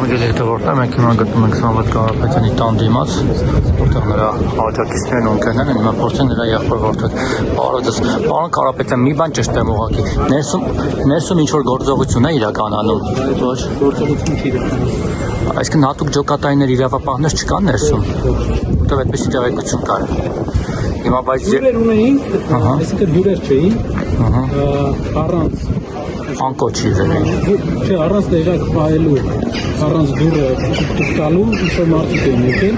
Անգելի հետևորդներ, մենք հիմա գտնում ենք Սամվել Կարապետյանի տան դիմաց, որտեղ նրա հավատակիցներն ունկեն են, հիմա փորձեն նրա եղբոր որդուց։ Պարոն Կարապետյան, մի բան ճշտ եմ ուղղակի, ներսում ինչ-որ գործողություն է իրականանում։ Ոչ, գործողություն չի իրականանում։ Այսինքն հատուկ ջոկատայիններ իրավապահներ չկան ներսում, որտեղ այդպեսի տեղեկություն կար։ Հիմա բայց հյուրեր ունեինք, այսինքն հյուրեր չէին, առանց անկոչ իրեր։ Չէ, առանց տեղակ պահելու, առանց դուռը տալու, ինչ-որ մարդիկ էին եկել,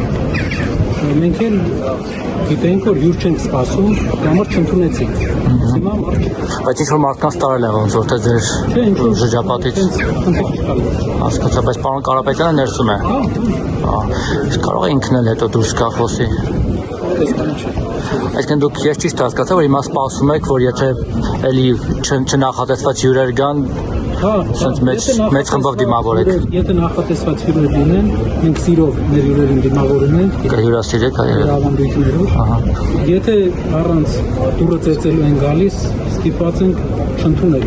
մենք էլ գիտենք, որ հյուր չենք սպասում, համար չընդունեցինք։ Բայց ինչ-որ մարդկանց տարել են ոնց որ թե ձեր շրջապատից։ Հասկացա, բայց պարոն Կարապետյանը ներսում է։ Կարող է ինքն էլ հետո դուրս գա խոսի։ Այսինքն դուք ես ճիշտ հասկացա, որ հիմա սպասում եք, որ եթե էլի չնախատեսված հյուրեր գան, մեծ խմբով դիմավորեք։ Եթե նախատեսված հյուրեր լինեն, մենք սիրով մեր հյուրերին դիմավորում ենք։ Կհյուրասիրեք այո։ Եթե առանց դուռը ծեծելու են գալիս, ստիպված ենք չընդունել։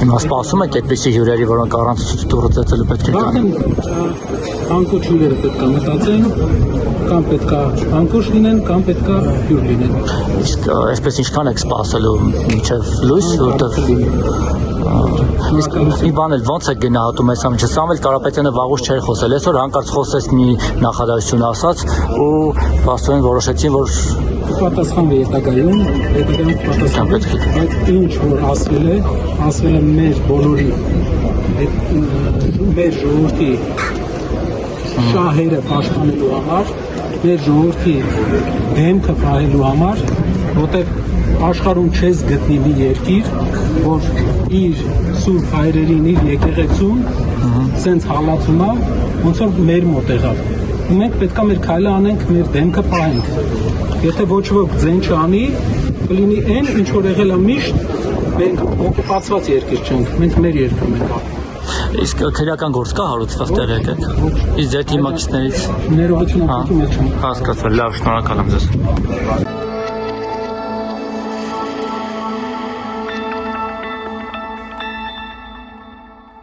Հիմա սպասում եք այդպիսի հյուրերի, որոնք առանց դուռը ծեծելու պետք է գան։ Անկոչ հյուրերը պետք է մտածեն, կամ պետք է անկոչ լինեն, կամ պետք է հյուր լինեն։ Իսկ այսպես ինչքան եք սպասելու մինչև լույս, որտեղ մի բան էլ ոնց է գնահատում այս ամենը։ Սամվել Կարապետյանը վաղուց չէր խոսել, այսօր հանկարծ խոսեց մի նախադասություն ասաց ու փաստորեն որոշեցին, որ պատասխանվի հետագայում պատասխանվի, բայց ինչ որ ասվել է մեր բոլորի մեր ժողովրդի շահերը պաշտպանելու համար, մեր ժողովրդի դեմքը պահելու համար, որտեղ աշխարհում չես գտնի մի երկիր, որ իր սուրբ հայրերին, իր եկեղեցուն սենց հալածում է, ոնց որ մեր մոտ եղավ։ Ու մենք պետք է մեր քայլը անենք, մեր դեմքը պահենք։ Եթե ոչ ոք ձեն չանի, կլինի այն, ինչ որ եղել է միշտ, մենք օկուպացված երկիր չենք, մենք մեր երկրում ենք։ Իսկ քրեական գործ կա հարուցված տեղեք եք։ Իսկ ձեր թիմակիցներից ներողություն ապրում եմ։ Հասկացա, լավ, շնորհակալ եմ ձեզ։